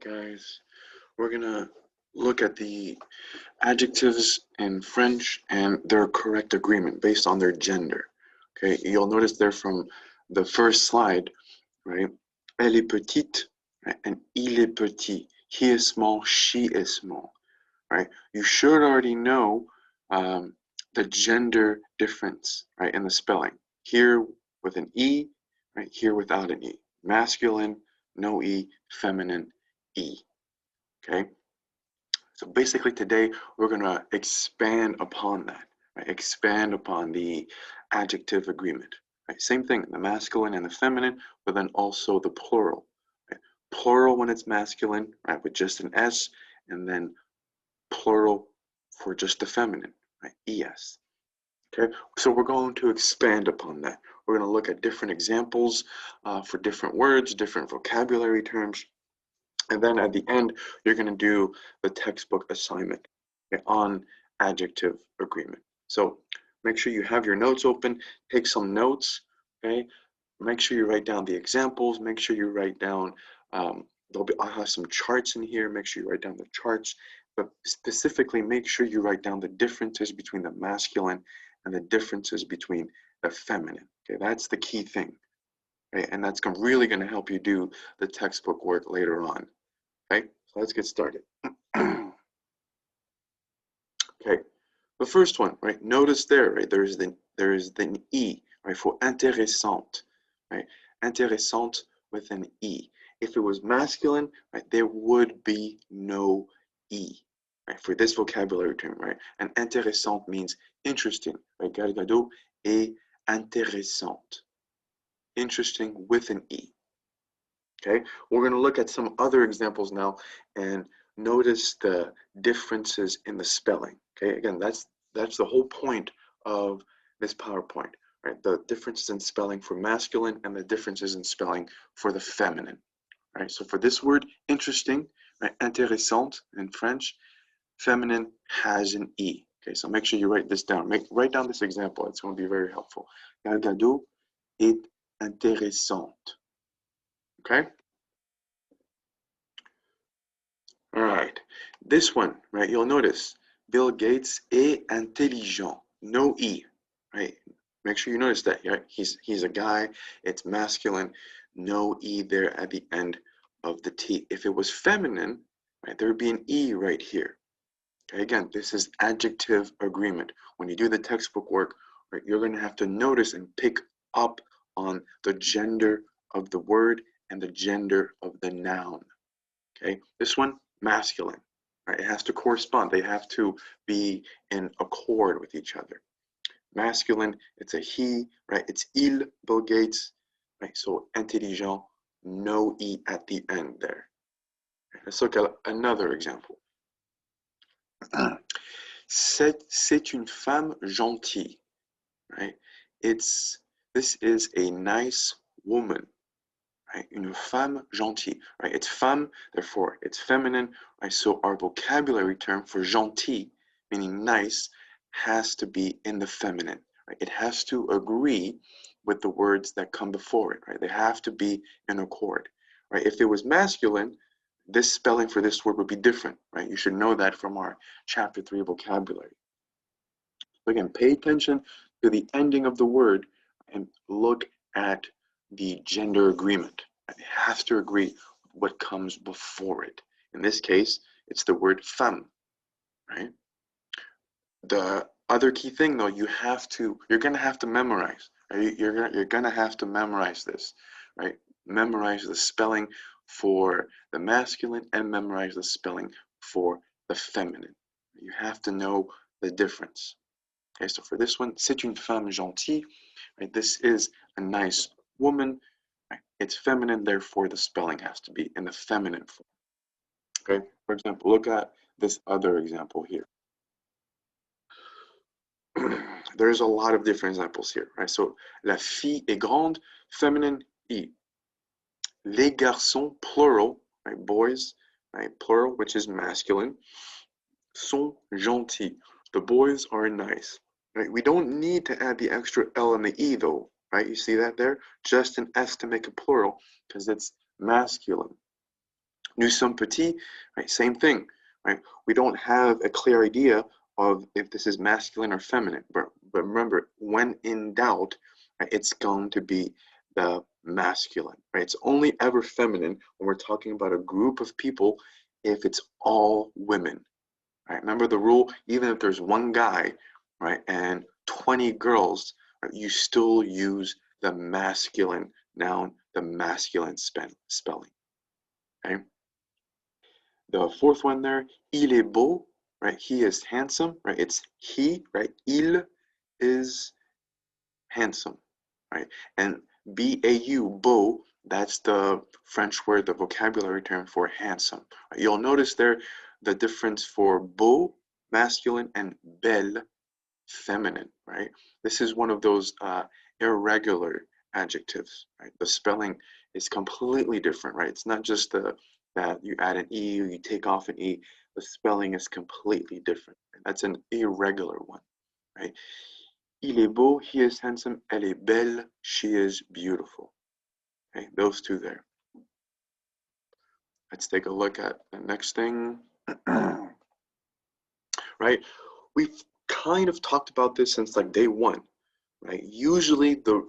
guys, we're gonna look at the adjectives in French and their correct agreement based on their gender. Okay, you'll notice there from the first slide, right? Elle est petite, right? And il est petit. He is small, she is small, right? You should already know the gender difference, right, in the spelling. Here with an E, right? Here without an E. Masculine, no E. Feminine, E. Okay, so basically today we're going to expand upon that, right? Expand upon the adjective agreement, right? Same thing, the masculine and the feminine, but then also the plural, right? Plural when it's masculine, right, with just an S, and then plural for just the feminine, right, ES. Okay, so we're going to expand upon that. We're going to look at different examples for different words, different vocabulary terms. And then at the end, you're going to do the textbook assignment, okay, on adjective agreement. So make sure you have your notes open, take some notes, okay? Make sure you write down the examples, make sure you write down, I'll have some charts in here, make sure you write down the charts, but specifically make sure you write down the differences between the masculine and the differences between the feminine, okay? That's the key thing, okay? And that's really going to help you do the textbook work later on. Okay, so let's get started. Okay, the first one, right? Notice there, right? There is the E, right? For intéressante, right? Intéressante with an E. If it was masculine, right, there would be no E, right? For this vocabulary term, right? And intéressante means interesting, right? Gargado est intéressante. Interesting with an E. Okay, we're going to look at some other examples now and notice the differences in the spelling. Okay, again, that's the whole point of this PowerPoint, right? The differences in spelling for masculine and the differences in spelling for the feminine, right? So for this word, interesting, right? Intéressante in French, feminine has an E. Okay, so make sure you write this down. Write down this example. It's going to be very helpful. Gargado est intéressante. Okay. All right. This one, right? You'll notice Bill Gates est intelligent. No E, right? Make sure you notice that, right? He's a guy. It's masculine. No E there at the end of the T. If it was feminine, right, there would be an E right here. Okay. Again, this is adjective agreement. When you do the textbook work, right, you're going to have to notice and pick up on the gender of the word and the gender of the noun. Okay, this one, masculine, right? It has to correspond. They have to be in accord with each other. Masculine, it's a he, right? It's il, Bill Gates, right? So intelligent, no E at the end there. Let's look at another example. C'est une femme gentille, right? This is a nice woman. Right? Une femme gentille, right? It's femme, therefore it's feminine, right? So our vocabulary term for gentil, meaning nice, has to be in the feminine, right? It has to agree with the words that come before it, right? They have to be in accord, right? If it was masculine, this spelling for this word would be different, right? You should know that from our chapter 3 vocabulary. So again, pay attention to the ending of the word and look at the gender agreement. It has to agree with what comes before it. In this case, it's the word femme, right? The other key thing, though, you're going to have to memorize. Right? You're going to have to memorize this, right? Memorize the spelling for the masculine and memorize the spelling for the feminine. You have to know the difference. Okay, so for this one, c'est une femme gentille, right? This is a nice woman, right? It's feminine, therefore the spelling has to be in the feminine form. Okay, for example, look at this other example here. There's a lot of different examples here, right? So, la fille est grande, feminine, E. Les garçons, plural, right? Boys, right? Plural, which is masculine, sont gentils. The boys are nice, right? We don't need to add the extra L and the E though, right? You see that there? Just an S to make a plural because it's masculine. Nous sommes petits, right? Same thing, right? We don't have a clear idea of if this is masculine or feminine, but remember, when in doubt, right, it's going to be the masculine, right? It's only ever feminine when we're talking about a group of people if it's all women, right? Remember the rule, even if there's one guy, right, and 20 girls, right, you still use the masculine noun, the masculine spelling, okay? The fourth one there, il est beau, right? He is handsome, right? It's he, right? Il is handsome, right? And B-A-U, beau, that's the French word, the vocabulary term for handsome. Right? You'll notice there the difference for beau, masculine, and belle, feminine, right? This is one of those irregular adjectives, right? The spelling is completely different, right? It's not just that you add an E or you take off an E. The spelling is completely different. That's an irregular one, right? Il est beau, he is handsome. Elle est belle, she is beautiful. Okay, those two there. Let's take a look at the next thing. Right? We've kind of talked about this since like day one, right? Usually the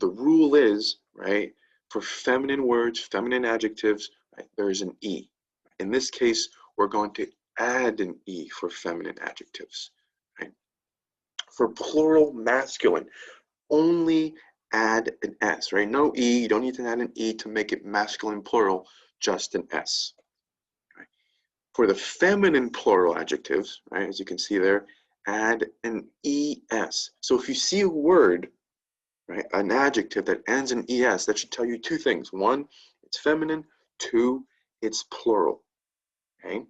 rule is, right, for feminine words, feminine adjectives, right, there's an E. In this case, we're going to add an E for feminine adjectives, right? For plural masculine, only add an S, right? No E, you don't need to add an E to make it masculine plural, just an S. Right? For the feminine plural adjectives, right, as you can see there, add an ES. So if you see a word, right, an adjective that ends in ES, that should tell you two things. One, it's feminine. Two, it's plural. Okay?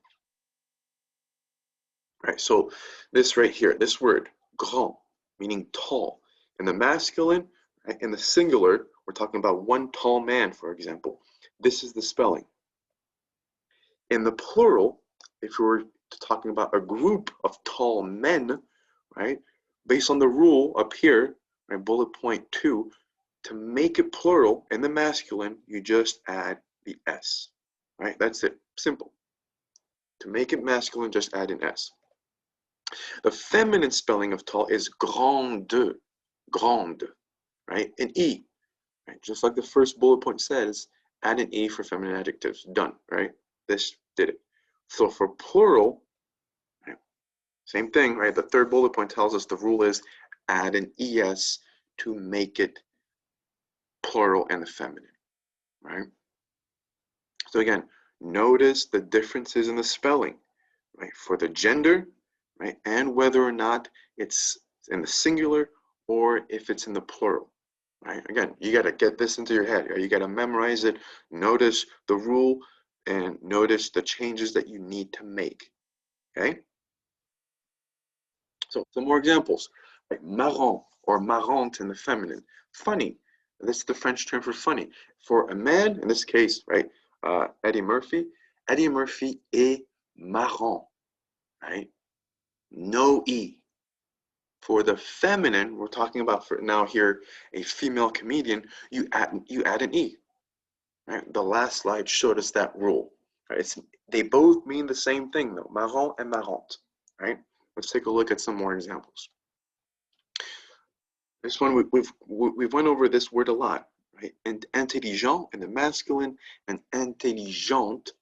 Right, so this right here, this word, grand, meaning tall. In the masculine, right, in the singular, we're talking about one tall man, for example. This is the spelling. In the plural, if we were talking about a group of tall men, right, based on the rule up here, right, bullet point 2, to make it plural in the masculine, you just add the S, right? That's it, simple. To make it masculine, just add an S. The feminine spelling of tall is grande, grande, right? An E, right? Just like the first bullet point says, add an E for feminine adjectives. Done, right? This did it. So for plural, right, same thing, right? The third bullet point tells us the rule is add an ES to make it plural and the feminine, right? So again, notice the differences in the spelling, right? For the gender, right? And whether or not it's in the singular or if it's in the plural, right? Again, you got to get this into your head, right? You got to memorize it, notice the rule, and notice the changes that you need to make, okay? So some more examples, like marrant or marrante in the feminine, funny. This is the French term for funny. For a man, in this case, right, Eddie Murphy est marrant, right? No E. For the feminine, we're talking about for now here, a female comedian, you add an E. Right? The last slide showed us that rule. Right? They both mean the same thing though, marrant and marrante. Right? Let's take a look at some more examples. This one, we've went over this word a lot, right? And intelligent in the masculine and intelligente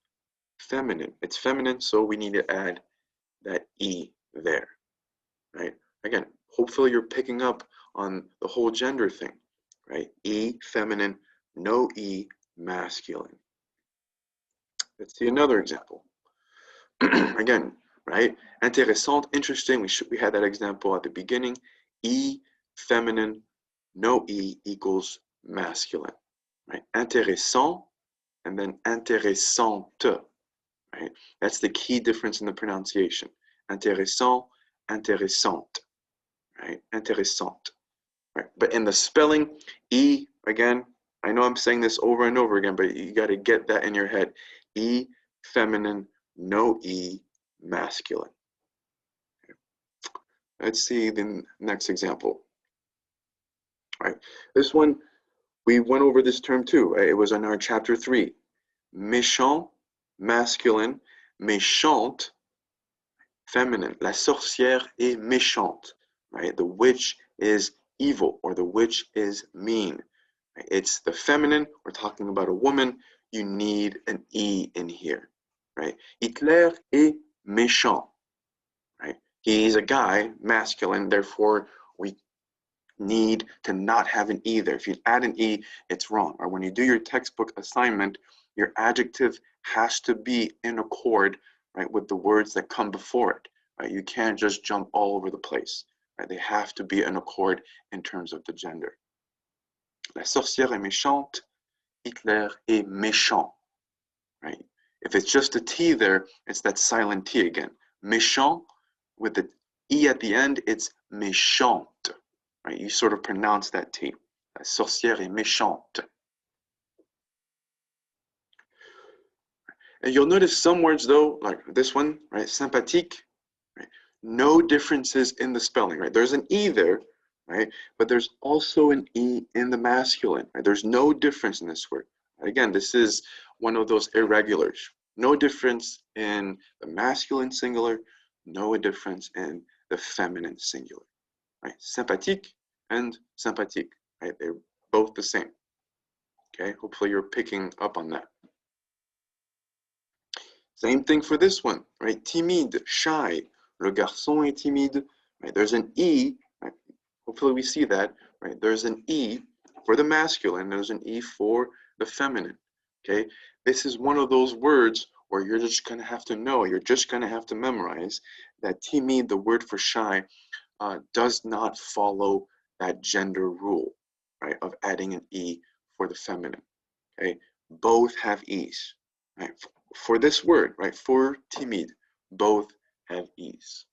feminine. It's feminine, so we need to add that E there, right? Again, hopefully you're picking up on the whole gender thing, right? E, feminine, no E, masculine. Let's see another example. Again, right? Intéressant, interesting. We had that example at the beginning. E, feminine, no E equals masculine, right? Intéressant and then intéressante, right? That's the key difference in the pronunciation. Intéressant, intéressante, right? Intéressante, right? But in the spelling, E, again, I know I'm saying this over and over again, but you got to get that in your head. E, feminine, no E, masculine. Okay. Let's see the next example. All right, this one, we went over this term too. Right? It was in our chapter 3. Méchant, masculine, méchante, feminine. La sorcière est méchante, right? The witch is evil, or the witch is mean. Right? It's the feminine. We're talking about a woman. You need an E in here, right? Hitler est méchant, right? He's a guy, masculine, therefore we need to not have an E there. If you add an E, it's wrong. Or when you do your textbook assignment, your adjective has to be in accord, right, with the words that come before it. Right? You can't just jump all over the place. Right? They have to be in accord in terms of the gender. La sorcière est méchante. Hitler est méchant. Right? If it's just a T there, it's that silent T again. Méchant, with the E at the end, it's méchante. Right? You sort of pronounce that T. La sorcière est méchante. And you'll notice some words though, like this one, right? Sympathique, right? No differences in the spelling, right? There's an E there, right? But there's also an E in the masculine, right? There's no difference in this word. Again, this is one of those irregulars. No difference in the masculine singular, no difference in the feminine singular, right? Sympathique and sympathique, right? They're both the same. Okay, hopefully you're picking up on that. Same thing for this one, right? Timide, shy. Le garçon est timide. Right? There's an E. Right? Hopefully we see that. Right? There's an E for the masculine. There's an E for the feminine. Okay. This is one of those words where you're just going to have to know. You're just going to have to memorize that timide, the word for shy, does not follow that gender rule, right? Of adding an E for the feminine. Okay. Both have E's. Right? For this word, right, for timide, both have E's.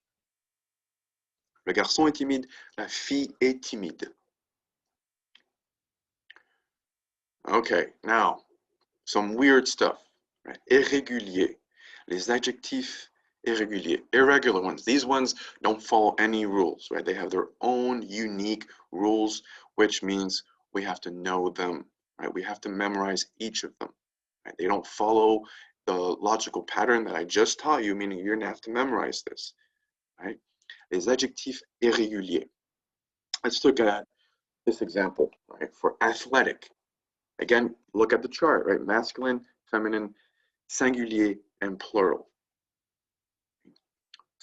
Le garçon est timide, la fille est timide. Okay, now, some weird stuff. Right? Irrégulier. Les adjectifs irréguliers, irregular ones. These ones don't follow any rules, right? They have their own unique rules, which means we have to know them, right? We have to memorize each of them. Right? They don't follow the logical pattern that I just taught you, meaning you're going to have to memorize this, right? Les adjectifs irréguliers. Let's look at this example, right? For athletic. Again, look at the chart, right? Masculine, feminine, singulier, and plural.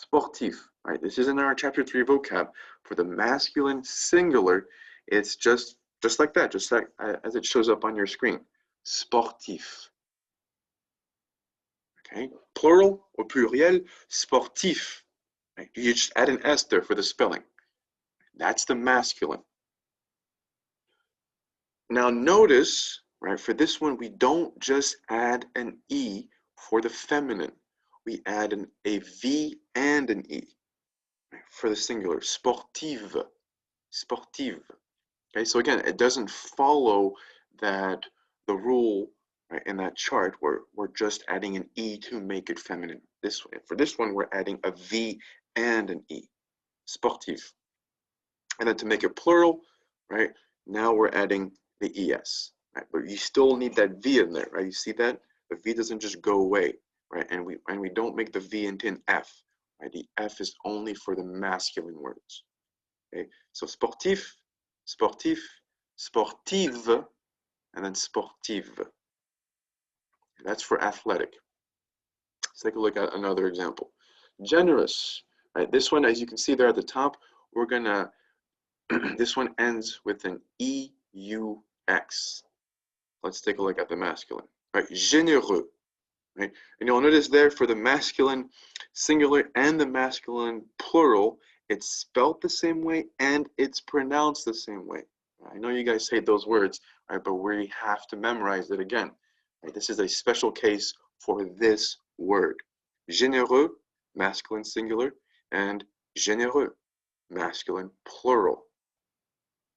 Sportif, right? This is in our chapter 3 vocab. For the masculine singular, it's just like that, just like as it shows up on your screen. Sportif. Okay, plural or pluriel, sportif. Right? You just add an S there for the spelling. That's the masculine. Now notice, right, for this one, we don't just add an E for the feminine. We add a V and an E, right, for the singular, sportive, sportive. Okay, so again, it doesn't follow that the rule, right, in that chart where we're just adding an E to make it feminine. For this one, we're adding a V and an E, sportif. And then to make it plural, right, now we're adding the ES, right? But you still need that V in there, right? You see that? The V doesn't just go away, right? And we don't make the V into an F, right? The F is only for the masculine words, okay? So sportif, sportif, sportive, and then sportive. That's for athletic. Let's take a look at another example. Generous, right? This one, as you can see there at the top, we're gonna, this one ends with an EUX. Let's take a look at the masculine, right? Généreux, right? And you'll notice there for the masculine singular and the masculine plural, it's spelled the same way and it's pronounced the same way. I know you guys hate those words, right? But we have to memorize it again. Right? This is a special case for this word. Généreux, masculine singular, and généreux, masculine plural.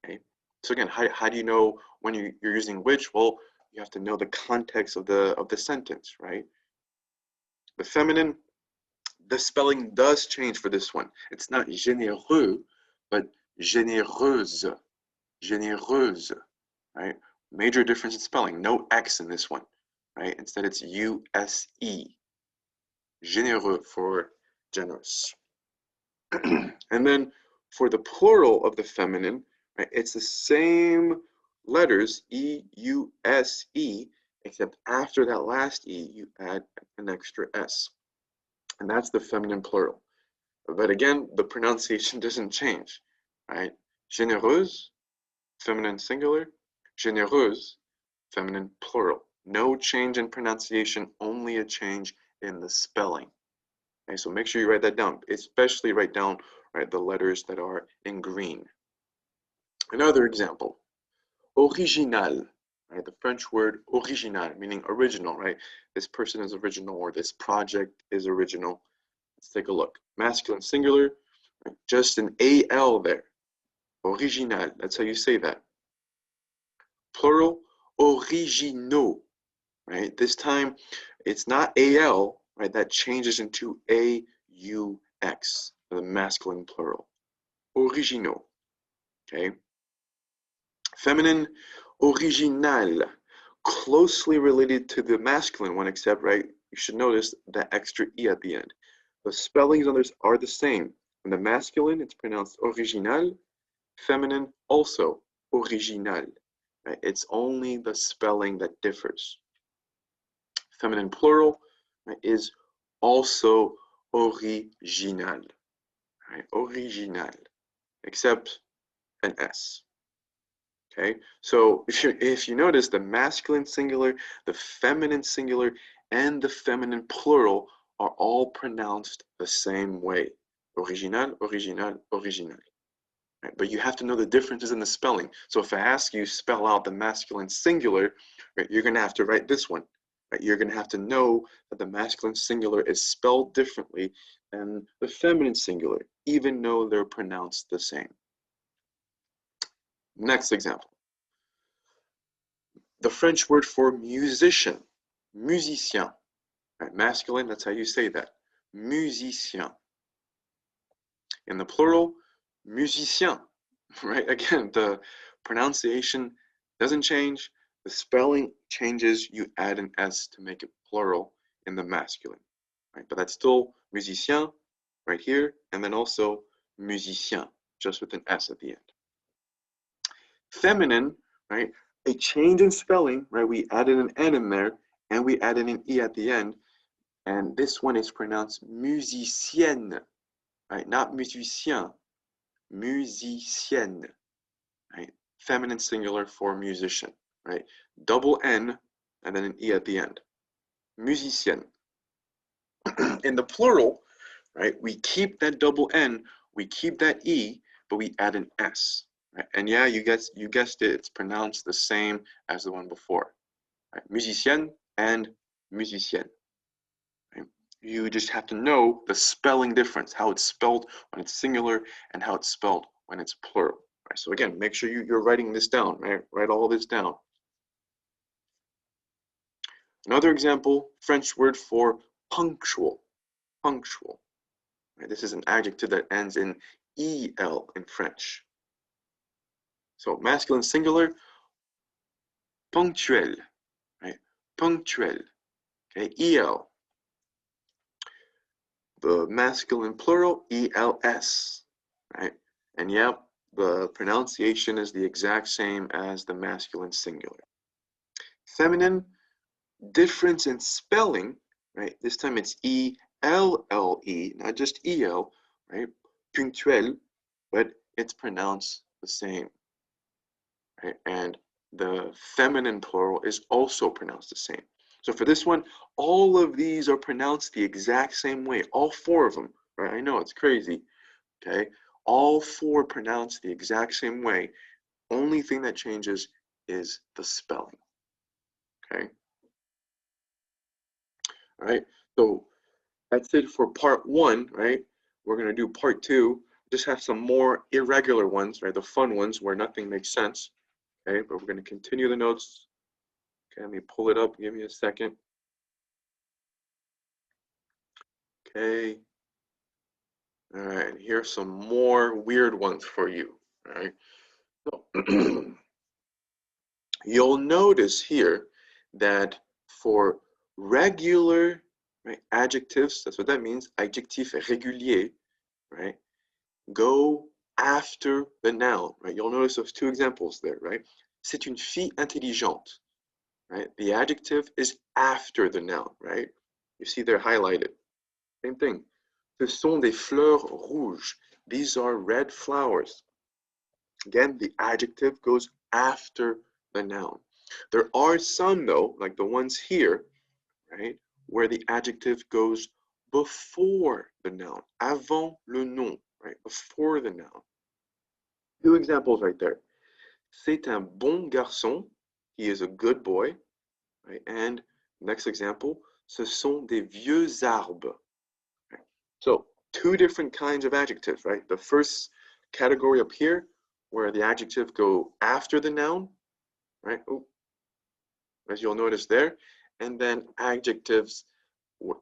Okay? So again, how do you know when you're using which? Well, you have to know the context of the sentence, right? The feminine, the spelling does change for this one. It's not généreux, but généreuse, généreuse, right? Major difference in spelling, no X in this one, right? Instead, it's U-S-E, généreux for generous. And then for the plural of the feminine, right, it's the same letters, E-U-S-E, except after that last E, you add an extra S. And that's the feminine plural. But again, the pronunciation doesn't change, right? Généreuse, feminine singular, généreuse, feminine plural. No change in pronunciation, only a change in the spelling. Okay, so make sure you write that down, especially write down, right, the letters that are in green. Another example, original, right? The French word original, meaning original, right? This person is original or this project is original. Let's take a look. Masculine singular, right? Just an AL there. Original, that's how you say that. Plural, originaux, right? This time it's not AL, right? That changes into AUX, the masculine plural. Originaux, okay? Feminine, original, closely related to the masculine one, except, right, you should notice that extra E at the end. The spellings on this are the same. In the masculine, it's pronounced original. Feminine, also original. Right? It's only the spelling that differs. Feminine plural, right, is also original. Right? Original, except an S. Okay, so if you notice, the masculine singular, the feminine singular, and the feminine plural are all pronounced the same way. Original, original, original. Right? But you have to know the differences in the spelling. So if I ask you spell out the masculine singular, right, you're going to have to write this one. Right? You're going to have to know that the masculine singular is spelled differently than the feminine singular, even though they're pronounced the same. Next example. The French word for musician, musicien. Right? Masculine, that's how you say that. Musicien. In the plural, musicien. Right? Again, the pronunciation doesn't change. The spelling changes. You add an S to make it plural in the masculine. Right? But that's still musicien right here, and then also musicien, just with an S at the end. Feminine, right? A change in spelling, right? We added an N in there, and we added an E at the end, and this one is pronounced musicienne, right? Not musicien, musicienne, right? Feminine singular for musician, right? Double N and then an E at the end. Musicienne. In the plural, right, we keep that double N, we keep that E, but we add an S. Right? And yeah, you guessed it, it's pronounced the same as the one before. Right? Musicienne and musicienne. Right? You just have to know the spelling difference, how it's spelled when it's singular and how it's spelled when it's plural. Right? So again, make sure you're writing this down, right? Write all this down. Another example, French word for punctual. Punctual. Right? This is an adjective that ends in EL in French. So masculine singular, ponctuel, right? Punctuel, okay? EL. The masculine plural, ELS, right? And yep, the pronunciation is the exact same as the masculine singular. Feminine, difference in spelling, right? This time it's ELLE, not just EL, right? Punctuel, but it's pronounced the same, right? And the feminine plural is also pronounced the same. So for this one, all of these are pronounced the exact same way, all four of them, right? I know it's crazy, okay? All four pronounced the exact same way. Only thing that changes is the spelling, okay? All right, so that's it for part one, right? We're gonna do part two, just have some more irregular ones, right? The fun ones where nothing makes sense, okay? But we're gonna continue the notes. Okay, let me pull it up, give me a second. Okay. All right, here's some more weird ones for you, all right? So you'll notice here that for regular, right, adjectives, that's what that means, adjectif régulier, right, go after the noun, right? You'll notice those two examples there, right? C'est une fille intelligente, right? The adjective is after the noun, right? You see they're highlighted. Same thing. Ce sont des fleurs rouges. These are red flowers. Again, the adjective goes after the noun. There are some, though, like the ones here, right, where the adjective goes before the noun, avant le nom, right, before the noun. Two examples right there. C'est un bon garçon. He is a good boy, right? And next example, ce sont des vieux arbres. Right? So two different kinds of adjectives, right? The first category up here, where the adjective go after the noun, right? Oh, as you'll notice there, and then adjectives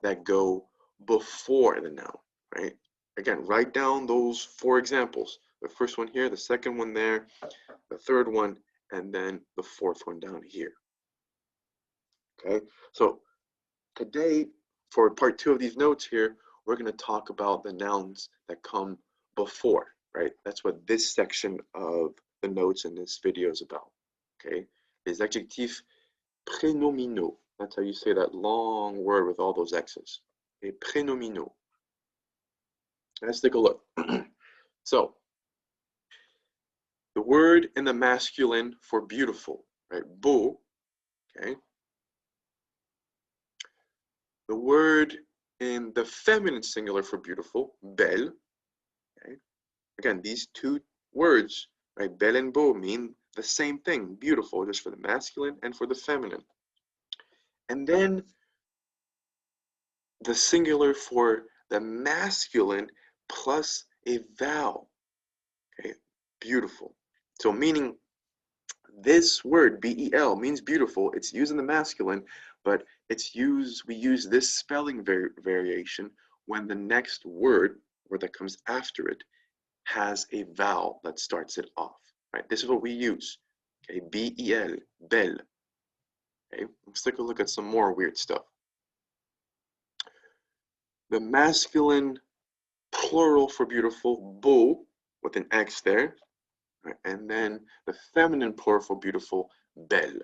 that go before the noun, right? Again, write down those four examples. The first one here, the second one there, the third one, and then the fourth one down here. Okay, so today, for part 2 of these notes here, we're going to talk about the nouns that come before, right? That's what this section of the notes in this video is about, okay? Les adjectifs prénominaux. That's how you say that long word with all those X's. Okay, prénominaux. Let's take a look. So, the word in the masculine for beautiful, right? Beau, okay? The word in the feminine singular for beautiful, belle, okay? Again, these two words, right, belle and beau, mean the same thing, beautiful, just for the masculine and for the feminine. And then the singular for the masculine plus a vowel, okay, beautiful. So meaning this word, B-E-L, means beautiful. It's used in the masculine, but we use this spelling variation when the next word that comes after it has a vowel that starts it off, right? This is what we use, okay? B-E-L, belle. Okay, let's take a look at some more weird stuff. The masculine plural for beautiful, beau, with an X there, right? And then the feminine plural for beautiful, belle.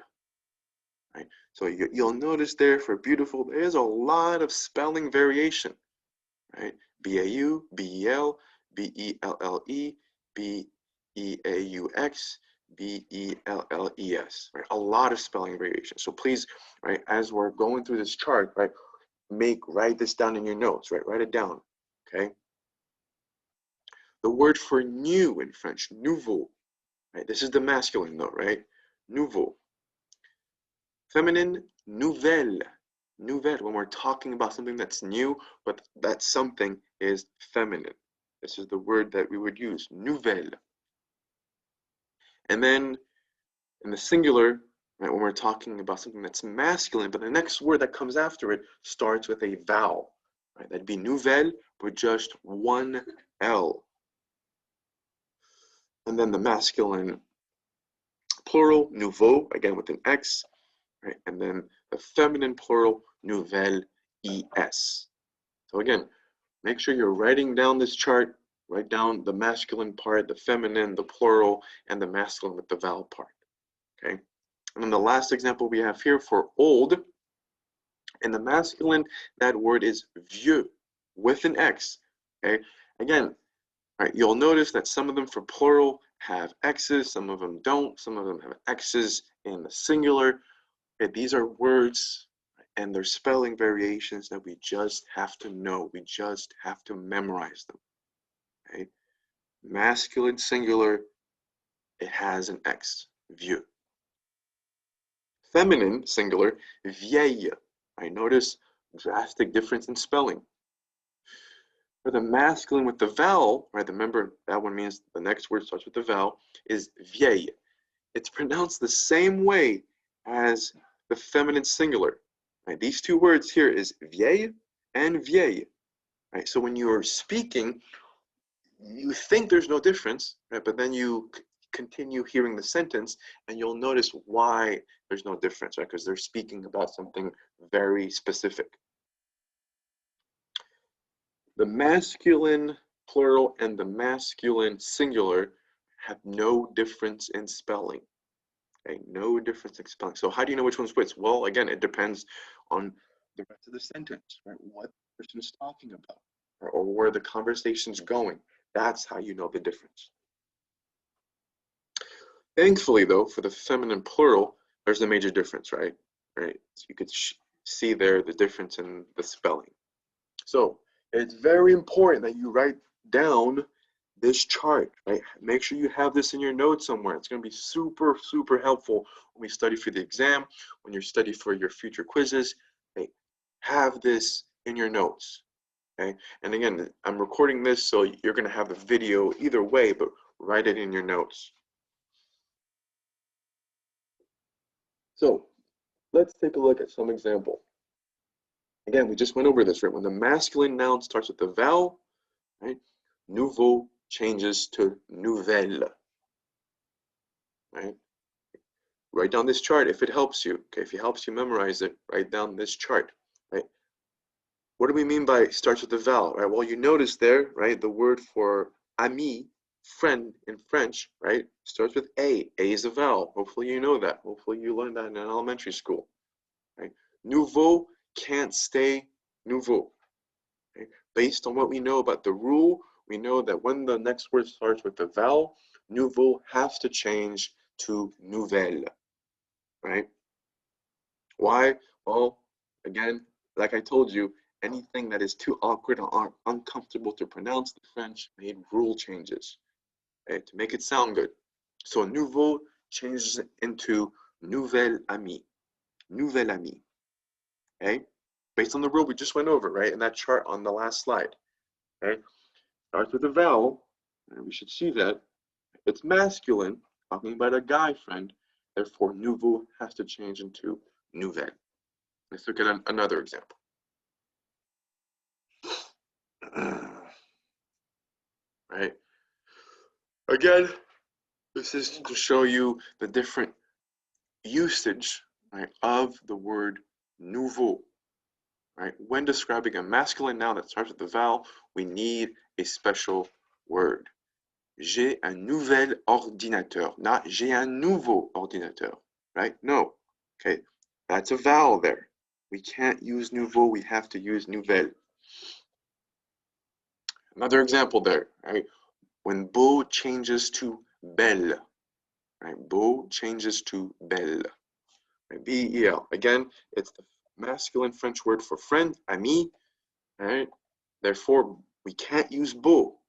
Right? So you'll notice there for beautiful, there's a lot of spelling variation, right? B-A-U, B-E-L, B-E-L-L-E, B-E-A-U-X, B-E-L-L-E-S, right? A lot of spelling variation. So please, right, as we're going through this chart, right, write this down in your notes, right? Write it down, okay? The word for new in French, nouveau, right? This is the masculine though, right? Nouveau. Feminine, nouvelle. Nouvelle, when we're talking about something that's new, but that something is feminine. This is the word that we would use, nouvelle. And then in the singular, right, when we're talking about something that's masculine, but the next word that comes after it starts with a vowel, right? That'd be nouvelle with just one L. And then the masculine plural, nouveau, again with an X, right? And then the feminine plural, nouvelle, ES. So again, make sure you're writing down this chart, write down the masculine part, the feminine, the plural, and the masculine with the vowel part, okay? And then the last example we have here for old, in the masculine, that word is vieux, with an X, okay? Again, all right, you'll notice that some of them for plural have X's, some of them don't, some of them have X's in the singular. Okay, these are words and their spelling variations that we just have to know. We just have to memorize them. Okay? Masculine singular, it has an X, vieux. Feminine singular, vieille. I notice drastic difference in spelling. For the masculine with the vowel, right? Remember that one means the next word starts with the vowel, is vieille. It's pronounced the same way as the feminine singular. Right? These two words here is vieille and vieille. Right? So when you are speaking, you think there's no difference, right? But then you continue hearing the sentence and you'll notice why there's no difference, right? Because they're speaking about something very specific. The masculine plural and the masculine singular have no difference in spelling. Okay, no difference in spelling. So how do you know which one's which? Well, again, it depends on the rest of the sentence, right? What the person is talking about, or where the conversation's going. That's how you know the difference. Thankfully, though, for the feminine plural, there's a major difference, right? Right. So you could see there the difference in the spelling. So it's very important that you write down this chart, right? Make sure you have this in your notes somewhere. It's going to be super, super helpful when we study for the exam, when you study for your future quizzes. Okay? Have this in your notes, okay? And again, I'm recording this, so you're going to have the video either way, but write it in your notes. So let's take a look at some example. Again, we just went over this, right? When the masculine noun starts with the vowel, right? Nouveau changes to nouvelle, right? Write down this chart if it helps you. Okay, if it helps you memorize it, write down this chart, right? What do we mean by starts with the vowel, right? Well, you notice there, right, the word for ami, friend in French, right, starts with A. A is a vowel. Hopefully you know that. Hopefully you learned that in elementary school, right? Nouveau can't stay nouveau. Okay? Based on what we know about the rule, we know that when the next word starts with the vowel, nouveau has to change to nouvelle, right? Why? Well, again, like I told you, anything that is too awkward or uncomfortable to pronounce, the French made rule changes, okay, to make it sound good. So nouveau changes into nouvelle amie, nouvelle amie, okay? Based on the rule we just went over, right, in that chart on the last slide, okay? Starts with a vowel, and we should see that. It's masculine, talking about a guy friend, therefore nouveau has to change into nouvelle. Let's look at another example. Right? Again, this is to show you the different usage, right, of the word nouveau. Right? When describing a masculine noun that starts with the vowel, we need a special word. J'ai un nouvel ordinateur, not j'ai un nouveau ordinateur, right? No, okay, that's a vowel there. We can't use nouveau, we have to use nouvelle. Another example there, right? When beau changes to belle, right? Beau changes to belle, right? B-E-L. Again, it's the masculine French word for friend, ami, right? Therefore, we can't use beau.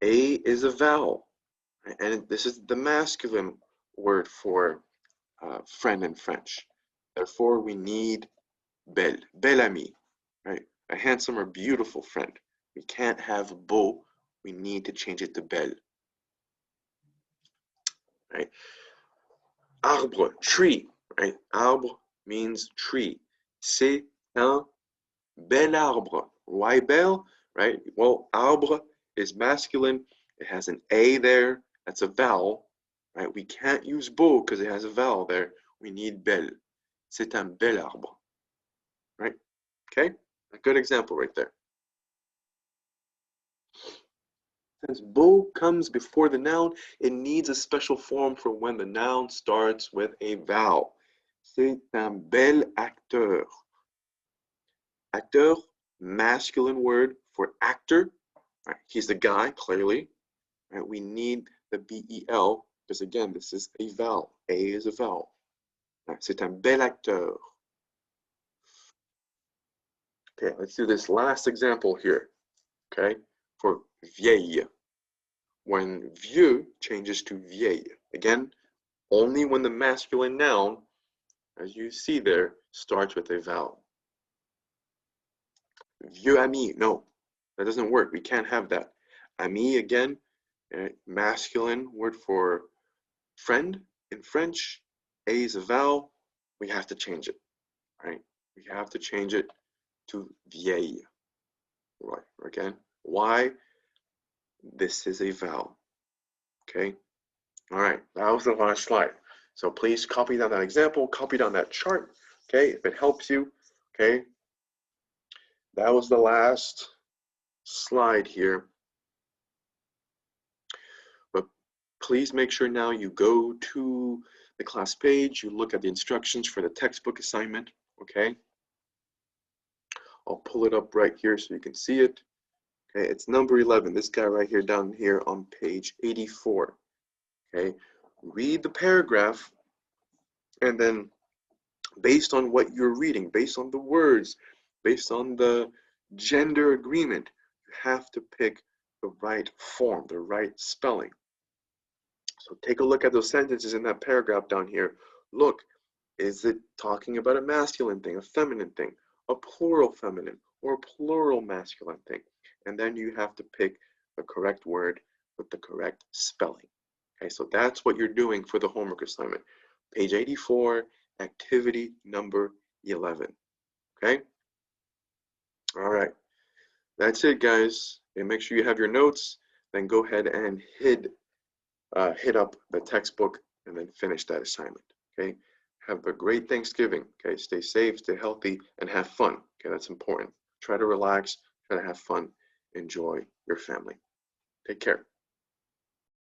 A is a vowel, right? And this is the masculine word for friend in French. Therefore, we need belle, belle amie, right? A handsome or beautiful friend. We can't have beau. We need to change it to belle, right? Arbre, tree, right? Arbre means tree. C'est un bel arbre. Why belle, right? Well, arbre is masculine. It has an A there. That's a vowel, right? We can't use beau because it has a vowel there. We need belle. C'est un bel arbre, right? Okay, a good example right there. Since beau comes before the noun, it needs a special form for when the noun starts with a vowel. C'est un bel acteur. Acteur, masculine word for actor. Right? He's the guy, clearly. Right? We need the B-E-L because, again, this is a vowel. A is a vowel. Right? C'est un bel acteur. Okay, let's do this last example here. Okay, for vieille. When vieux changes to vieille. Again, only when the masculine noun, as you see there, starts with a vowel. Vieux ami, no, that doesn't work. We can't have that. Ami, again, masculine word for friend in French. A is a vowel. We have to change it, right? We have to change it to vieille, right? Again, why? This is a vowel. Okay. All right, that was the last slide. So please copy down that example, copy down that chart, okay, if it helps you, okay. That was the last slide here. But please make sure now you go to the class page, you look at the instructions for the textbook assignment, okay. I'll pull it up right here so you can see it. Okay, it's number 11, this guy right here down here on page 84. Okay, read the paragraph, and then based on what you're reading, based on the words, based on the gender agreement, you have to pick the right form, the right spelling. So take a look at those sentences in that paragraph down here. Look, is it talking about a masculine thing, a feminine thing, a plural feminine, or a plural masculine thing? And then you have to pick the correct word with the correct spelling. Okay, so that's what you're doing for the homework assignment. Page 84, activity number 11. Okay? All right. That's it, guys. And make sure you have your notes. Then go ahead and hit up the textbook and then finish that assignment. Okay? Have a great Thanksgiving. Okay? Stay safe, stay healthy, and have fun. Okay? That's important. Try to relax, try to have fun, enjoy your family. Take care.